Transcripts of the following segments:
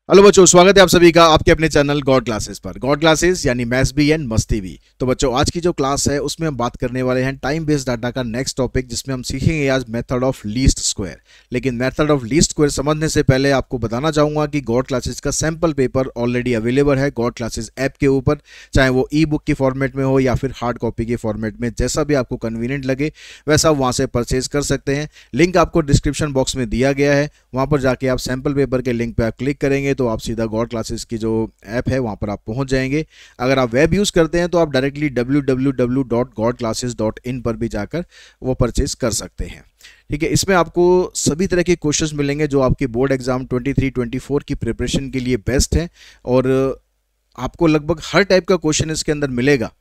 Hello बच्चों, स्वागत है आप सभी का आपके अपने चैनल गॉड क्लासेस पर। गॉड क्लासेस यानी मैथ्स भी एंड मस्ती भी। तो बच्चों, आज की जो क्लास है उसमें हम बात करने वाले हैं टाइम बेस्ड डाटा का नेक्स्ट टॉपिक, जिसमें हम सीखेंगे आज मेथड ऑफ लीस्ट स्क्वायर। लेकिन मेथड ऑफ लीस्ट स्क्वायर समझने से पहले आपको बताना चाहूंगा कि गॉड क्लासेस का सैम्पल पेपर ऑलरेडी अवेलेबल है गॉड क्लासेस ऐप के ऊपर, चाहे वो ई बुक के फॉर्मेट में हो या फिर हार्ड कॉपी के फॉर्मेट में, जैसा भी आपको कन्वीनियंट लगे वैसा वहाँ से परचेज कर सकते हैं। लिंक आपको डिस्क्रिप्शन बॉक्स में दिया गया है, वहाँ पर जाके आप सैम्पल पेपर के लिंक पर आप क्लिक करेंगे तो आप सीधा गॉड क्लासेस की जो ऐप है वहां पर आप पहुंच जाएंगे। अगर आप वेब यूज करते हैं तो आप डायरेक्टली www.godclasses.in पर भी जाकर वो परचेज कर सकते हैं। ठीक है, इसमें आपको सभी तरह के क्वेश्चंस मिलेंगे जो आपके बोर्ड एग्जाम 23-24 की प्रिपरेशन के लिए बेस्ट है, और आपको लगभग हर टाइप का क्वेश्चन इसके अंदर मिलेगा।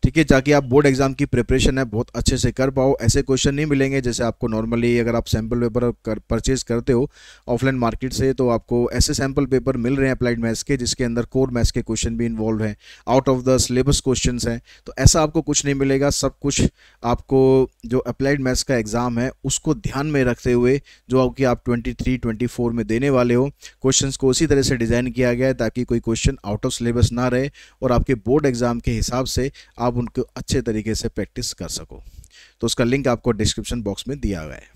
ठीक है, ताकि आप बोर्ड एग्जाम की प्रिपरेशन है बहुत अच्छे से कर पाओ। ऐसे क्वेश्चन नहीं मिलेंगे जैसे आपको नॉर्मली अगर आप सैम्पल पेपर परचेज करते हो ऑफलाइन मार्केट से, तो आपको ऐसे सैम्पल पेपर मिल रहे हैं अप्लाइड मैथ्स के जिसके अंदर कोर मैथ्स के क्वेश्चन भी इन्वॉल्व हैं, out of the syllabus questions हैं। तो ऐसा आपको कुछ नहीं मिलेगा। सब कुछ आपको जो अप्लाइड मैथ्स का एग्जाम है उसको ध्यान में रखते हुए जो आपकी आप 23-24 में देने वाले हो, क्वेश्चंस को उसी तरह से डिज़ाइन किया गया है ताकि कोई क्वेश्चन आउट ऑफ सिलेबस ना रहे और आपके बोर्ड एग्जाम के हिसाब से आप उनको अच्छे तरीके से प्रैक्टिस कर सको। तो उसका लिंक आपको डिस्क्रिप्शन बॉक्स में दिया हुआ है।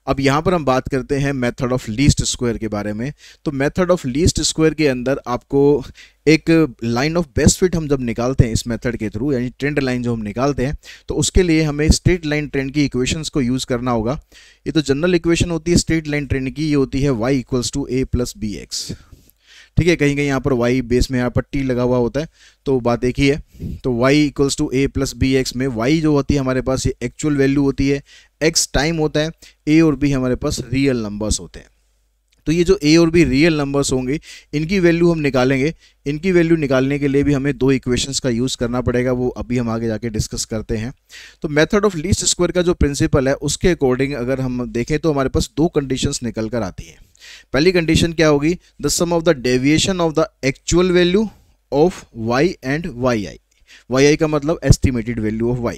अब यहाँ पर हम बात करते हैं मेथड ऑफ लीस्ट स्क्वायर के बारे में। तो मेथड ऑफ लीस्ट स्क्वायर के अंदर आपको एक लाइन ऑफ बेस्ट फिट हम जब निकालते हैं इस मेथड के थ्रू, यानी ट्रेंड लाइन जो हम निकालते हैं, तो उसके लिए हमें स्ट्रेट लाइन ट्रेंड की इक्वेशंस को यूज़ करना होगा। ये तो जनरल इक्वेशन होती है स्ट्रेट लाइन ट्रेंड की, ये होती है y = a + bx। ठीक है, कहीं कहीं यहाँ पर y बेस में यहाँ पर t लगा हुआ होता है, तो बात एक ही है। तो y = a + bx में y जो होती है हमारे पास ये एक्चुअल वैल्यू होती है, x टाइम होता है, a और b हमारे पास रियल नंबर्स होते हैं। तो ये जो a और b रियल नंबर्स होंगे इनकी वैल्यू हम निकालेंगे। इनकी वैल्यू निकालने के लिए भी हमें दो इक्वेशंस का यूज़ करना पड़ेगा, वो अभी हम आगे जाके डिस्कस करते हैं। तो मेथड ऑफ लीस्ट स्क्वायर का जो प्रिंसिपल है उसके अकॉर्डिंग अगर हम देखें तो हमारे पास दो कंडीशंस निकल कर आती हैं। पहली कंडीशन क्या होगी, the sum of the deviation of the actual value of y and yi का मतलब एस्टिमेटेड वैल्यू ऑफ y।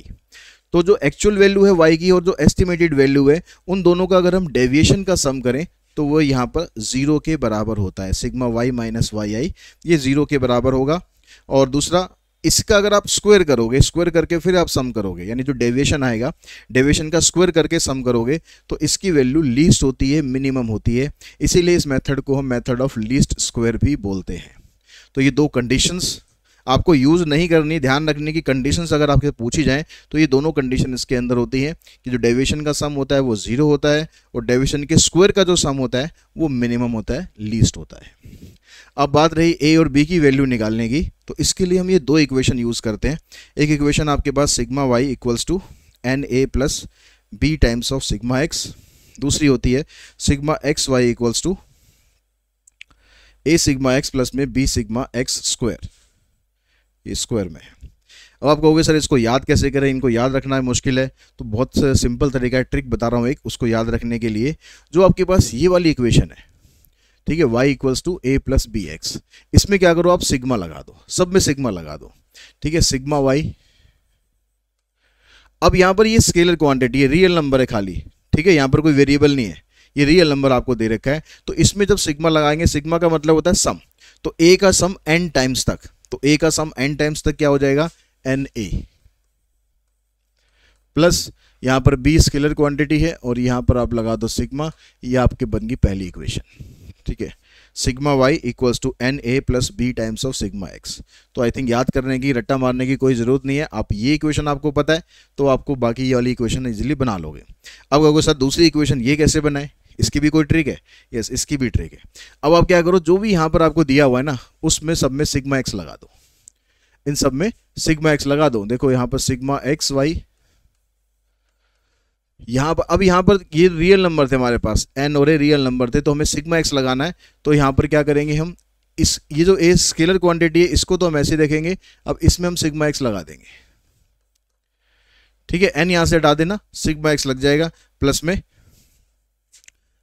तो जो एक्चुअल वैल्यू है y की और जो एस्टिमेटेड वैल्यू है उन दोनों का अगर हम डेविएशन का सम करें तो वो यहाँ पर 0 के बराबर होता है। सिग्मा y - yi ये 0 के बराबर होगा। और दूसरा, इसका अगर आप स्क्वायर करोगे, स्क्वायर करके फिर आप सम करोगे, यानी जो डेविएशन आएगा डेविएशन का स्क्वायर करके सम करोगे तो इसकी वैल्यू लीस्ट होती है, मिनिमम होती है। इसीलिए इस मेथड को हम मेथड ऑफ लीस्ट स्क्वायर भी बोलते हैं। तो ये दो कंडीशंस आपको यूज़ नहीं करनी, ध्यान रखने की कंडीशंस अगर आपसे पूछी जाएं तो ये दोनों कंडीशन इसके अंदर होती है कि जो डेविएशन का सम होता है वो 0 होता है और डेविएशन के स्क्वायर का जो सम होता है वो मिनिमम होता है, लीस्ट होता है। अब बात रही a और b की वैल्यू निकालने की, तो इसके लिए हम ये दो इक्वेशन यूज़ करते हैं। एक इक्वेशन आपके पास sigma y = na + b times of sigma x, दूसरी होती है sigma xy = a sigma x + में b सिग्मा x स्क्वायर, ये स्क्वायर में। अब आप कहोगे सर इसको याद कैसे करें, इनको याद रखना है मुश्किल है। तो बहुत सिंपल तरीका है, ट्रिक बता रहा हूँ एक, उसको याद रखने के लिए। जो आपके पास ये वाली इक्वेशन है, ठीक है, y = a + bx, इसमें क्या करो आप सिग्मा लगा दो, सब में सिग्मा लगा दो। ठीक है, सिग्मा y। अब यहाँ पर ये स्केलर क्वांटिटी है, रियल नंबर है खाली। ठीक है, यहाँ पर कोई वेरिएबल नहीं है, ये रियल नंबर आपको दे रखा है। तो इसमें जब सिग्मा लगाएंगे, सिग्मा का मतलब होता है सम, तो a का सम n टाइम्स तक, तो a का सम n टाइम्स तक क्या हो जाएगा, na प्लस यहाँ पर b स्केलर क्वांटिटी है और यहाँ पर आप लगा दो सिग्मा। ये आपके बन गई पहली इक्वेशन। ठीक है, sigma y = na + b times of sigma x। तो आई थिंक याद करने की, रट्टा मारने की कोई ज़रूरत नहीं है। आप ये इक्वेशन आपको पता है तो आपको बाकी ये वाली इक्वेशन इजीली बना लोगे। अब कहोगे सर दूसरी इक्वेशन ये कैसे बनाए, इसकी भी कोई ट्रिक है? यस, इसकी भी ट्रिक है। अब आप क्या करो, जो भी यहाँ पर आपको दिया हुआ है ना उसमें सब में सिग्मा x लगा दो, इन सब में सिग्मा x लगा दो। देखो यहाँ पर सिग्मा xy, यहाँ पर अब यहाँ पर ये रियल नंबर थे हमारे पास, n और a रियल नंबर थे, तो हमें सिग्मा x लगाना है। तो यहाँ पर क्या करेंगे हम, इस ये जो a स्केलर क्वांटिटी है इसको तो हम ऐसे देखेंगे, अब इसमें हम सिग्मा x लगा देंगे। ठीक है, n यहाँ से हटा देना, सिग्मा x लग जाएगा प्लस में।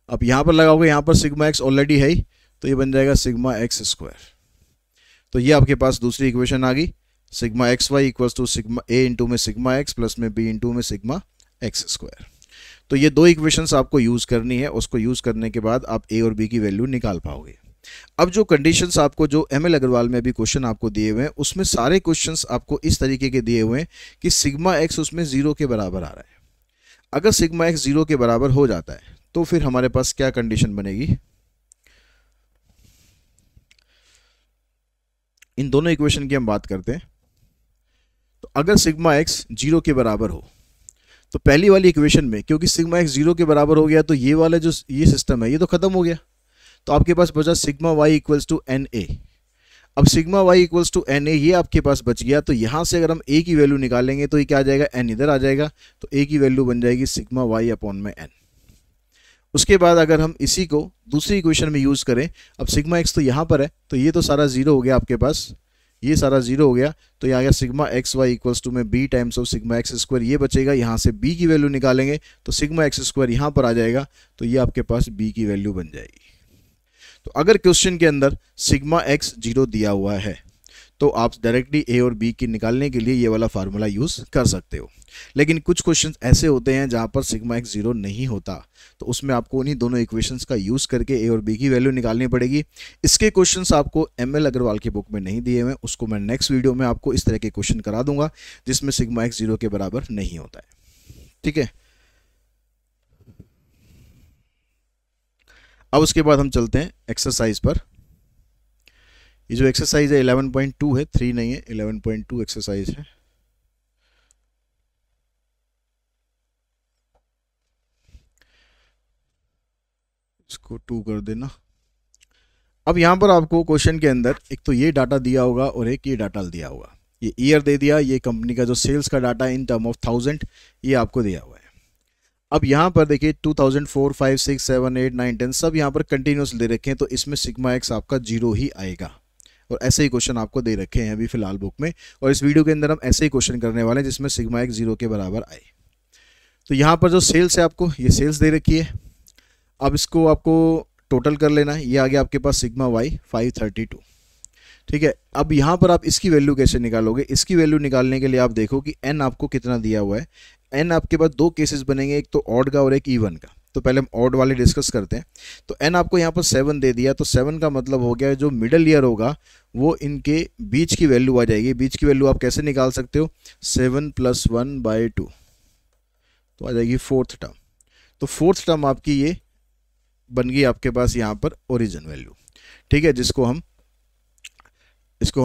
अब यहाँ पर लगाओगे, यहाँ पर सिग्मा x ऑलरेडी है ही, तो ये बन जाएगा सिग्मा x स्क्वायर। तो ये आपके पास दूसरी इक्वेशन आ गई, सिग्मा xy = सिग्मा a × में सिग्मा x प्लस में b × में सिग्मा x स्क्वायर। तो ये दो इक्वेशंस आपको यूज़ करनी है, उसको यूज़ करने के बाद आप a और b की वैल्यू निकाल पाओगे। अब जो कंडीशंस आपको जो एमएल अग्रवाल में अभी क्वेश्चन आपको दिए हुए हैं उसमें सारे क्वेश्चंस आपको इस तरीके के दिए हुए हैं कि सिग्मा एक्स उसमें 0 के बराबर आ रहा है। अगर सिग्मा एक्स 0 के बराबर हो जाता है तो फिर हमारे पास क्या कंडीशन बनेगी, इन दोनों इक्वेशन की हम बात करते हैं। तो अगर सिग्मा एक्स 0 के बराबर हो तो पहली वाली इक्वेशन में क्योंकि सिग्मा एक्स 0 के बराबर हो गया तो ये वाला जो ये सिस्टम है ये तो खत्म हो गया, तो आपके पास बचा sigma y equals to n a. अब sigma y equals to n a ये आपके पास बच गया, तो यहाँ से अगर हम ए की वैल्यू निकालेंगे तो ये क्या आ जाएगा, एन इधर आ जाएगा, तो ए की वैल्यू बन जाएगी सिग्मा वाई अपॉन में एन। उसके बाद अगर हम इसी को दूसरी इक्वेशन में यूज़ करें, अब सिग्मा एक्स तो यहाँ पर है तो ये तो सारा जीरो हो गया आपके पास, ये सारा जीरो हो गया, तो यहाँ आ गया sigma x y equals to में b times of sigma x square, ये बचेगा। यहाँ से बी की वैल्यू निकालेंगे तो सिग्मा एक्स स्क्वायर यहाँ पर आ जाएगा, तो ये आपके पास बी की वैल्यू बन जाएगी। तो अगर क्वेश्चन के अंदर सिग्मा एक्स 0 दिया हुआ है तो आप डायरेक्टली ए और बी की निकालने के लिए ये वाला फार्मूला यूज़ कर सकते हो। लेकिन कुछ क्वेश्चन ऐसे होते हैं जहाँ पर सिग्मा एक्स 0 नहीं होता, तो उसमें आपको उन्हीं दोनों इक्वेशंस का यूज़ करके ए और बी की वैल्यू निकालनी पड़ेगी। इसके क्वेश्चंस आपको एमएल अग्रवाल की बुक में नहीं दिए हुए, उसको मैं नेक्स्ट वीडियो में आपको इस तरह के क्वेश्चन करा दूंगा जिसमें सिग्मा एक्स 0 के बराबर नहीं होता है। ठीक है, अब उसके बाद हम चलते हैं एक्सरसाइज पर। ये जो एक्सरसाइज है 11.2 है, 3 नहीं है, 11.2 एक्सरसाइज है। इसको 2 कर देना। अब यहाँ पर आपको क्वेश्चन के अंदर एक तो ये डाटा दिया होगा और एक ये डाटा दिया होगा। ये ईयर दे दिया, ये कंपनी का जो सेल्स का डाटा इन टर्म ऑफ 1000 ये आपको दिया हुआ है। अब यहाँ पर देखिए 2004, 5, 6, 7, 8, 9, 10 सब यहाँ पर कंटिन्यूस दे रखे हैं, तो इसमें सिग्मा एक्स आपका 0 ही आएगा। और ऐसे ही क्वेश्चन आपको दे रखे हैं अभी फिलहाल बुक में, और इस वीडियो के अंदर हम ऐसे ही क्वेश्चन करने वाले हैं जिसमें सिग्मा एक्स 0 के बराबर आए। तो यहाँ पर जो सेल्स है आपको ये सेल्स दे रखी है, अब इसको आपको टोटल कर लेना है। ये आ गया आपके पास सिग्मा वाई 532। ठीक है, अब यहाँ पर आप इसकी वैल्यू कैसे निकालोगे, इसकी वैल्यू निकालने के लिए आप देखो कि एन आपको कितना दिया हुआ है। एन आपके पास दो केसेस बनेंगे, एक तो ऑड का और एक इवन का। तो पहले हम ऑड वाले डिस्कस करते हैं। तो एन आपको यहाँ पर 7 दे दिया, तो 7 का मतलब हो गया जो मिडल ईयर होगा वो इनके बीच की वैल्यू आ जाएगी। बीच की वैल्यू आप कैसे निकाल सकते हो, 7 + 1/2 तो आ जाएगी 4th टर्म। तो 4th टर्म आपकी ये बन गई आपके पास यहाँ पर ओरिजिन वैल्यू। ठीक है, इसको हम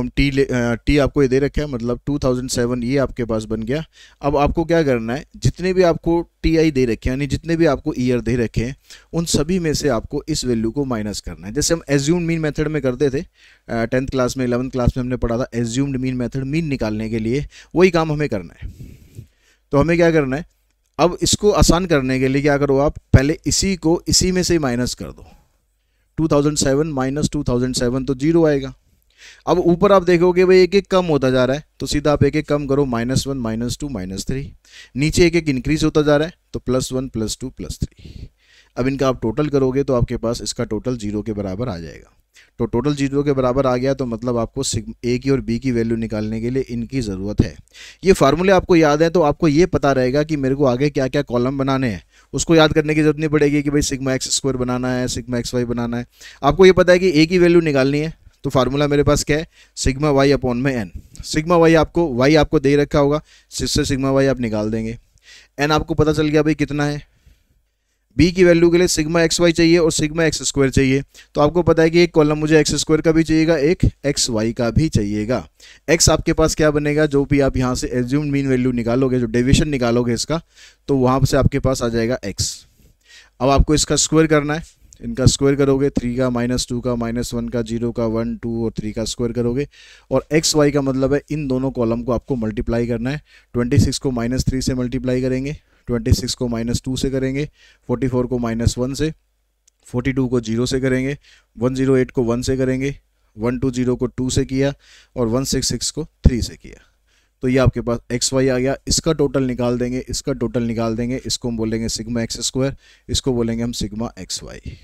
टी आपको ये दे रखा है, मतलब 2007 ये आपके पास बन गया। अब आपको क्या करना है, जितने भी आपको टीआई दे रखे हैं, यानी जितने भी आपको ईयर दे रखे हैं, उन सभी में से आपको इस वैल्यू को माइनस करना है। जैसे हम एज्यूम्ड मीन मेथड में करते थे 10th क्लास में, 11th क्लास में हमने पढ़ा था एज्यूम्ड मीन मेथड, मीन निकालने के लिए वही काम हमें करना है। तो हमें क्या करना है, अब इसको आसान करने के लिए क्या करो, आप पहले इसी को इसी में से माइनस कर दो। 2007 - 2007 तो 0 आएगा। अब ऊपर आप देखोगे भाई एक एक कम होता जा रहा है, तो सीधा आप एक एक कम करो, -1 -2 -3। नीचे एक एक इंक्रीज होता जा रहा है, तो +1 +2 +3। अब इनका आप टोटल करोगे तो आपके पास इसका टोटल 0 के बराबर आ जाएगा। तो टोटल 0 के बराबर आ गया, तो मतलब आपको ए की और बी की वैल्यू निकालने के लिए इनकी ज़रूरत है। ये फार्मूले आपको याद है तो आपको ये पता रहेगा कि मेरे को आगे क्या क्या कॉलम बनाने हैं। उसको याद करने की जरूरत नहीं पड़ेगी कि भाई सिग्मा एक्स स्क्वायर बनाना है, सिग्मा एक्स वाई बनाना है। आपको ये पता है कि ए की वैल्यू निकालनी है, तो फार्मूला मेरे पास क्या है, सिग्मा वाई अपॉन में एन। सिग्मा वाई आपको दे रखा होगा, जिससे सिग्मा वाई आप निकाल देंगे। एन आपको पता चल गया भाई कितना है। बी की वैल्यू के लिए सिग्मा एक्स वाई चाहिए और सिग्मा एक्स स्क्वायर चाहिए, तो आपको पता है कि एक कॉलम मुझे एक्स स्क्वायर का भी चाहिएगा, एक एक्स वाई का भी चाहिएगा। एक्स आपके पास क्या बनेगा, जो भी आप यहाँ से एज्यूम्ड मीन वैल्यू निकालोगे, जो डेविएशन निकालोगे इसका, तो वहाँ से आपके पास आ जाएगा एक्स। अब आपको इसका स्क्वायर करना है, इनका स्क्वायर करोगे, 3 का -2 का -1 का 0 का 1 2 और 3 का स्क्वायर करोगे। और एक्स वाई का मतलब है इन दोनों कॉलम को आपको मल्टीप्लाई करना है। 26 को -3 से मल्टीप्लाई करेंगे, 26 को -2 से करेंगे, 44 को -1 से, 42 को 0 से करेंगे, 108 को 1 से करेंगे, 120 को 2 से किया और 166 को 3 से किया। तो ये आपके पास एक्स वाई आ गया। इसका टोटल निकाल देंगे, इसका टोटल निकाल देंगे, इसको हम बोलेंगे सिग्मा एक्स स्क्वायर, इसको बोलेंगे हम सिग्मा एक्स वाई।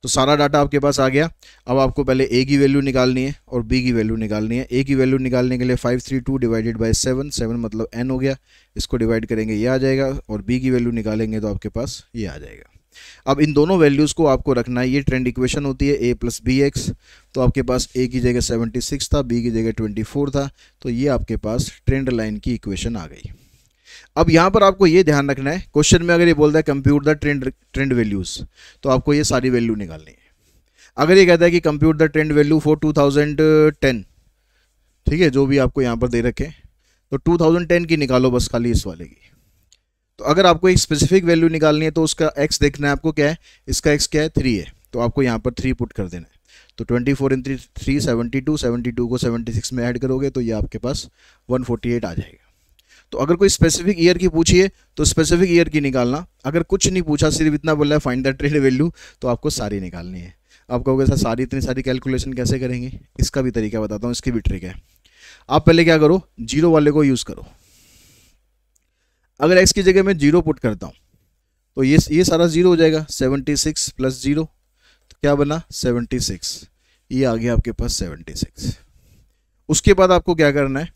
तो सारा डाटा आपके पास आ गया। अब आपको पहले ए की वैल्यू निकालनी है और बी की वैल्यू निकालनी है। ए की वैल्यू निकालने के लिए 532 डिवाइडेड बाय 7, 7 मतलब n हो गया, इसको डिवाइड करेंगे ये आ जाएगा, और बी की वैल्यू निकालेंगे तो आपके पास ये आ जाएगा। अब इन दोनों वैल्यूज़ को आपको रखना है, ये ट्रेंड इक्वेशन होती है a प्लस बी एक्स, तो आपके पास a की जगह 76 था, b की जगह 24 था, तो ये आपके पास ट्रेंड लाइन की इक्वेशन आ गई। अब यहाँ पर आपको ये ध्यान रखना है, क्वेश्चन में अगर ये बोलता है कंप्यूट द ट्रेंड वैल्यूज़, तो आपको ये सारी वैल्यू निकालनी है। अगर ये कहता है कि compute the trend value for 2010, ठीक है, जो भी आपको यहाँ पर दे रखे, तो 2010 की निकालो बस, खाली इस वाले की। तो अगर आपको एक स्पेसिफिक वैल्यू निकालनी है तो उसका x देखना है आपको, क्या है इसका x, क्या है 3 है, तो आपको यहाँ पर 3 पुट कर देना है। तो 24 × 3 72, 72 को 76 में ऐड करोगे तो ये आपके पास 148 आ जाएगा। तो अगर कोई स्पेसिफिक ईयर की पूछिए तो स्पेसिफिक ईयर की निकालना, अगर कुछ नहीं पूछा, सिर्फ इतना बोला है फाइंड द ट्रेंड वैल्यू, तो आपको सारी निकालनी है। आप कहोगे सर सारी इतनी सारी कैलकुलेशन कैसे करेंगे, इसका भी तरीका बताता हूँ, इसकी भी ट्रिक है। आप पहले क्या करो, जीरो वाले को यूज़ करो। अगर x की जगह मैं जीरो पुट करता हूँ तो ये सारा जीरो हो जाएगा, 76 प्लस जीरो तो क्या बना 76, ये आ गया आपके पास 76। उसके बाद आपको क्या करना है,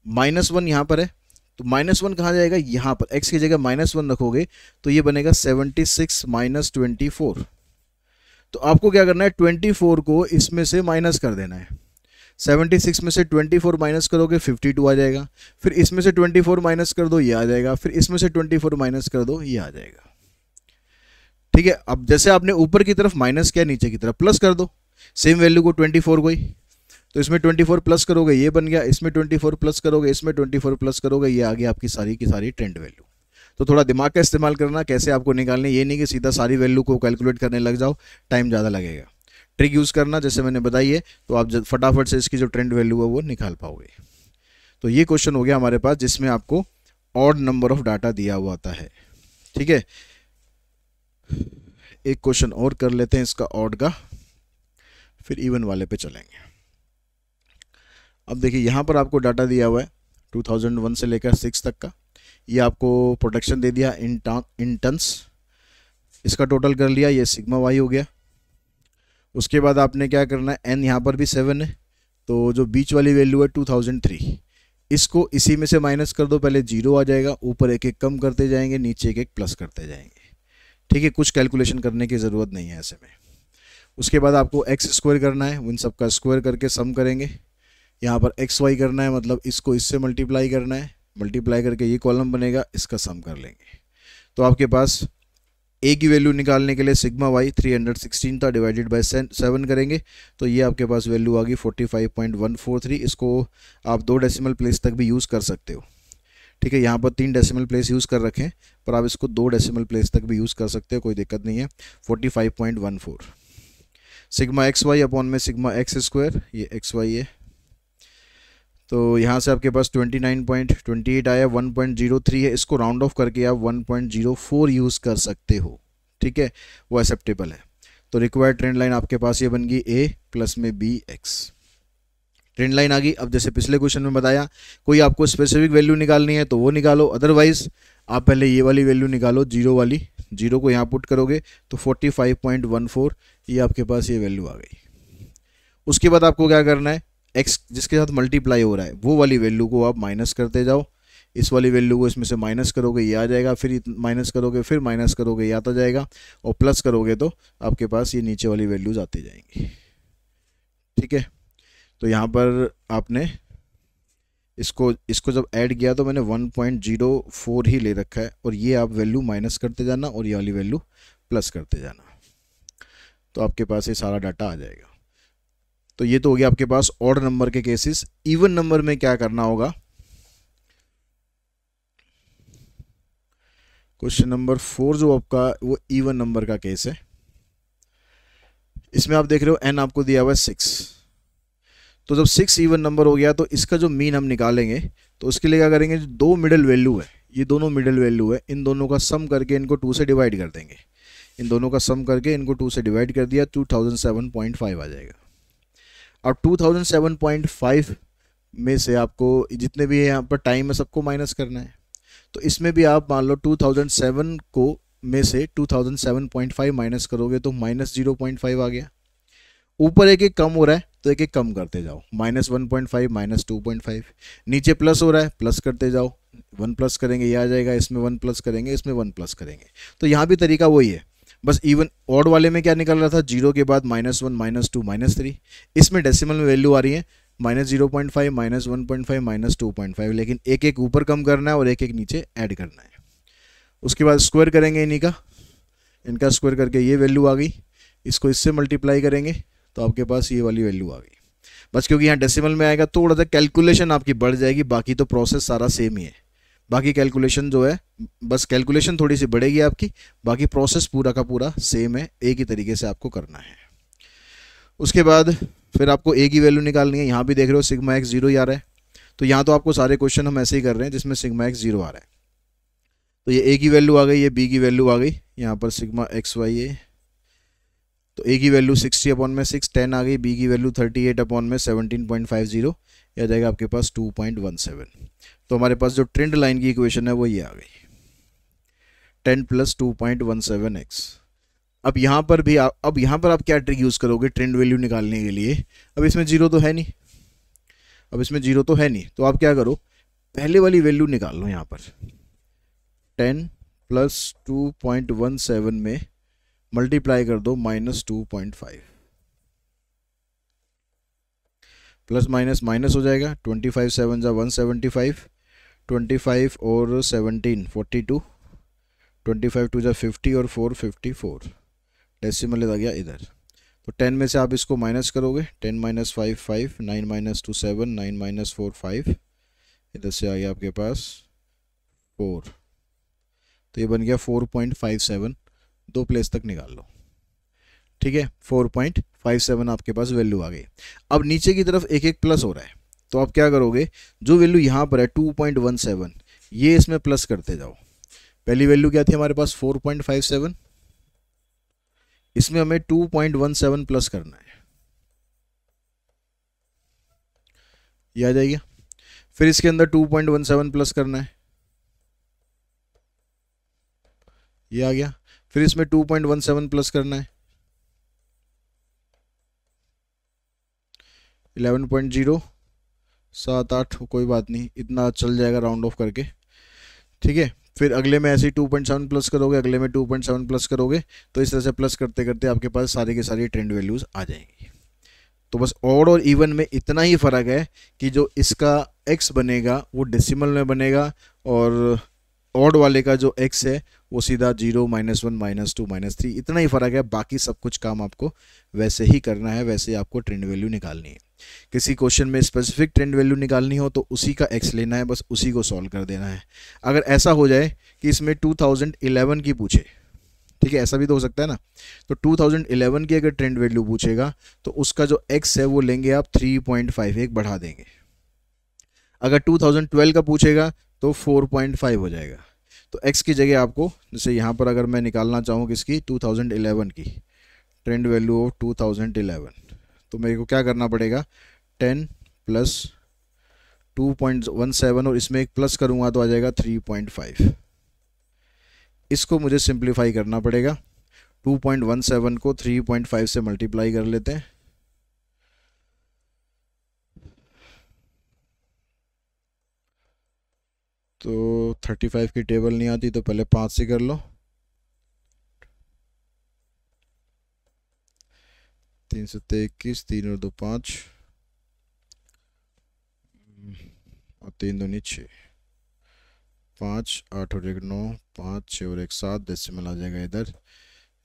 -1 यहाँ पर है, तो -1 कहाँ जाएगा, यहाँ पर x की जगह -1 रखोगे तो ये बनेगा 76 माइनस 24। तो आपको क्या करना है, 24 को इसमें से माइनस कर देना है। 76 में से 24 माइनस करोगे 52 आ जाएगा, फिर इसमें से 24 माइनस कर दो ये आ जाएगा, फिर इसमें से 24 माइनस कर दो ये आ जाएगा। ठीक है, अब जैसे आपने ऊपर की तरफ माइनस किया, नीचे की तरफ प्लस कर दो, सेम वैल्यू को 24 को ही, तो इसमें 24 प्लस करोगे ये बन गया, इसमें 24 प्लस करोगे, इसमें 24 प्लस करोगे, ये आ गया आपकी सारी की सारी ट्रेंड वैल्यू। तो थोड़ा दिमाग का इस्तेमाल करना कैसे आपको निकालने, ये नहीं कि सीधा सारी वैल्यू को कैलकुलेट करने लग जाओ, टाइम ज़्यादा लगेगा। ट्रिक यूज़ करना जैसे मैंने बताई है, तो आप फटाफट से इसकी जो ट्रेंड वैल्यू है वो निकाल पाओगे। तो ये क्वेश्चन हो गया हमारे पास जिसमें आपको ऑड नंबर ऑफ डाटा दिया हुआ आता है। ठीक है, एक क्वेश्चन और कर लेते हैं इसका ऑड का, फिर इवन वाले पे चलेंगे। अब देखिए यहाँ पर आपको डाटा दिया हुआ है 2001 से लेकर 6 तक का, ये आपको प्रोडक्शन दे दिया इन टन्स, इसका टोटल कर लिया, ये सिग्मा वाई हो गया। उसके बाद आपने क्या करना है, एन यहाँ पर भी 7 है, तो जो बीच वाली वैल्यू है 2003, इसको इसी में से माइनस कर दो, पहले 0 आ जाएगा, ऊपर एक एक कम करते जाएंगे, नीचे एक एक प्लस करते जाएंगे। ठीक है, कुछ कैलकुलेशन करने की ज़रूरत नहीं है ऐसे में। उसके बाद आपको एक्स स्क्वायर करना है, उन सब का स्क्वायर करके सम करेंगे। यहाँ पर एक्स वाई करना है, मतलब इसको इससे मल्टीप्लाई करना है, मल्टीप्लाई करके ये कॉलम बनेगा, इसका सम कर लेंगे। तो आपके पास ए की वैल्यू निकालने के लिए सिग्मा वाई 316 था, डिवाइडेड बाय 7 करेंगे तो ये आपके पास वैल्यू आ गई 45.143। इसको आप 2 डेसिमल प्लेस तक भी यूज़ कर सकते हो। ठीक है, यहाँ पर 3 डेसिमल प्लेस यूज़ कर रखें, पर आप इसको 2 डेसिमल प्लेस तक भी यूज़ कर सकते हो, कोई दिक्कत नहीं है। 45.14 सिग्मा एक्स वाई अपॉन में सिग्मा एक्स स्क्वायर, ये एक्स वाई है, तो यहाँ से आपके पास 29.28 आया, 1.03 है, इसको राउंड ऑफ करके आप 1.04 यूज़ कर सकते हो। ठीक है, वो एक्सेप्टेबल है। तो रिक्वायर्ड ट्रेंड लाइन आपके पास ये बन गई a प्लस में बी एक्स, ट्रेंड लाइन आ गई। अब जैसे पिछले क्वेश्चन में बताया, कोई आपको स्पेसिफिक वैल्यू निकालनी है तो वो निकालो, अदरवाइज आप पहले ये वाली वैल्यू निकालो, जीरो वाली, जीरो को यहाँ पुट करोगे तो 45.14 ये आपके पास ये वैल्यू आ गई। उसके बाद आपको क्या करना है, x जिसके साथ मल्टीप्लाई हो रहा है वो वाली वैल्यू को आप माइनस करते जाओ, इस वाली वैल्यू को इसमें से माइनस करोगे ये आ जाएगा, फिर माइनस करोगे, फिर माइनस करोगे ये आता जाएगा, और प्लस करोगे तो आपके पास ये नीचे वाली वैल्यूज आती जाएंगी। ठीक है, तो यहाँ पर आपने इसको जब ऐड किया तो मैंने 1.04 ही ले रखा है, और ये आप वैल्यू माइनस करते जाना और ये वाली वैल्यू प्लस करते जाना, तो आपके पास ये सारा डाटा आ जाएगा। तो ये तो हो गया आपके पास ऑड नंबर के केसेस। इवन नंबर में क्या करना होगा, क्वेश्चन नंबर 4 जो आपका वो इवन नंबर का केस है। इसमें आप देख रहे हो n आपको दिया हुआ है 6, तो जब 6 इवन नंबर हो गया तो इसका जो मीन हम निकालेंगे, तो उसके लिए क्या करेंगे, जो 2 मिडिल वैल्यू है, ये दोनों मिडिल वैल्यू है, इन दोनों का सम करके इनको 2 से डिवाइड कर देंगे, इन दोनों का सम करके इनको 2 से डिवाइड कर दिया, 2007.5 आ जाएगा। अब 2007.5 में से आपको जितने भी यहाँ पर टाइम है सबको माइनस करना है, तो इसमें भी आप मान लो 2007 को में से 2007.5 माइनस करोगे तो -0.5 आ गया। ऊपर एक एक कम हो रहा है तो एक एक कम करते जाओ, -1.5 -2.5, नीचे प्लस हो रहा है प्लस करते जाओ, 1 प्लस करेंगे ये आ जाएगा, इसमें 1 प्लस करेंगे, इसमें 1 प्लस करेंगे। तो यहाँ भी तरीका वही है, बस इवन ऑड वाले में क्या निकल रहा था, 0 के बाद -1 -2 -3, इसमें डेसिमल में वैल्यू आ रही है -0.5 -1.5 -2.5, लेकिन एक एक ऊपर कम करना है और एक एक नीचे ऐड करना है। उसके बाद स्क्वायर करेंगे इनका स्क्वायर करके ये वैल्यू आ गई, इसको इससे मल्टीप्लाई करेंगे तो आपके पास ये वाली वैल्यू आ गई। बस क्योंकि यहाँ डेसिमल में आएगा थोड़ा सा कैलकुलेशन आपकी बढ़ जाएगी, बाकी तो प्रोसेस सारा सेम ही है। बाकी कैलकुलेशन जो है, बस कैलकुलेशन थोड़ी सी बढ़ेगी आपकी, बाकी प्रोसेस पूरा का पूरा सेम है, एक ही तरीके से आपको करना है। उसके बाद फिर आपको ए की वैल्यू निकालनी है। यहाँ भी देख रहे हो सिग्मा एक्स 0 ही आ रहा है, तो यहाँ तो आपको सारे क्वेश्चन हम ऐसे ही कर रहे हैं जिसमें सिग्मा एक्स 0 आ रहा है। तो ये ए की वैल्यू आ गई, ये बी की वैल्यू आ गई, यहाँ पर सिग्मा एक्स वाई है, तो ए की वैल्यू 60/6 10 आ गई, बी की वैल्यू 38/17.50, यह आ जाएगा आपके पास 2.17। तो हमारे पास जो ट्रेंड लाइन की इक्वेशन है वो ये आ गई 10 + 2.17x। अब यहाँ पर भी अब यहाँ पर आप क्या ट्रिक यूज़ करोगे ट्रेंड वैल्यू निकालने के लिए। अब इसमें 0 तो है नहीं, तो आप क्या करो, पहले वाली वैल्यू निकाल लो। यहाँ पर 10 + 2.17 में मल्टीप्लाई कर दो -2.5, प्लस माइनस माइनस हो जाएगा, 25 7 जा 175, 25 और 17 42, 25 2 जा 50 और 4 54, डेसिमल आ गया इधर। तो 10 में से आप इसको माइनस करोगे, 10 - 5 5, 9 - 2 7, 9 - 4 5, इधर से आ गया आपके पास 4, तो ये बन गया 4.57, 2 प्लेस तक निकाल लो, ठीक है। 4.57 आपके पास वैल्यू आ गई। अब नीचे की तरफ एक एक प्लस हो रहा है, तो आप क्या करोगे, जो वैल्यू यहाँ पर है 2.17, ये इसमें प्लस करते जाओ। पहली वैल्यू क्या थी हमारे पास 4.57, इसमें हमें 2.17 प्लस करना है, ये आ जाएगा। फिर इसके अंदर 2.17 प्लस करना है, ये आ गया। फिर इसमें 2.17 प्लस करना है, 11.0 7 8, कोई बात नहीं, इतना चल जाएगा राउंड ऑफ करके, ठीक है। फिर अगले में ऐसे ही 2.7 प्लस करोगे, अगले में 2.7 प्लस करोगे, तो इस तरह से प्लस करते करते आपके पास सारी की सारी ट्रेंड वैल्यूज़ आ जाएंगी। तो बस ऑड और इवन में इतना ही फ़र्क है कि जो इसका x बनेगा वो डेसिमल में बनेगा, और ऑड वाले का जो x है वो सीधा 0 -1 -2 -3, इतना ही फ़र्क है। बाकी सब कुछ काम आपको वैसे ही करना है, वैसे आपको ट्रेंड वैल्यू निकालनी है। किसी क्वेश्चन में स्पेसिफिक ट्रेंड वैल्यू निकालनी हो तो उसी का x लेना है, बस उसी को सॉल्व कर देना है। अगर ऐसा हो जाए कि इसमें 2011 की पूछे, ठीक है, ऐसा भी तो हो सकता है ना, तो 2011 की अगर ट्रेंड वैल्यू पूछेगा तो उसका जो x है वो लेंगे आप 3.51 बढ़ा देंगे। अगर 2012 का पूछेगा तो 4.5 हो जाएगा। तो x की जगह आपको, जैसे यहाँ पर अगर मैं निकालना चाहूँ किसकी, 2011 की ट्रेंड वैल्यू ऑफ 2011, तो मेरे को क्या करना पड़ेगा, 10 + 2.17 और इसमें एक प्लस करूँगा तो आ जाएगा 3.5। इसको मुझे सिंप्लीफाई करना पड़ेगा, 2.17 को 3.5 से मल्टीप्लाई कर लेते हैं, तो 35 की टेबल नहीं आती तो पहले 5 से कर लो, 3 से 21, 3 और 2 5, और 3 दूनी 6, 5 8 और 1 9, 5 6 और 1 7, डेसिमल आ जाएगा इधर,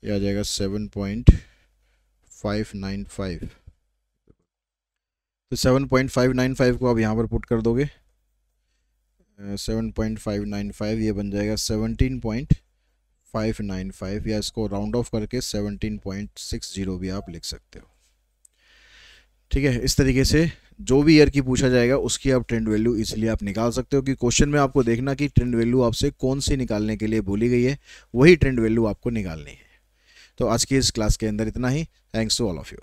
ये आ जाएगा 7.595। तो 7.595 को आप यहाँ पर पुट कर दोगे, 7.595, ये बन जाएगा 17.595, या इसको राउंड ऑफ करके 17.60 भी आप लिख सकते हो, ठीक है। इस तरीके से जो भी ईयर की पूछा जाएगा उसकी आप ट्रेंड वैल्यू इसलिए आप निकाल सकते हो कि क्वेश्चन में आपको देखना कि ट्रेंड वैल्यू आपसे कौन सी निकालने के लिए बोली गई है, वही ट्रेंड वैल्यू आपको निकालनी है। तो आज की इस क्लास के अंदर इतना ही। Thanks to all of you.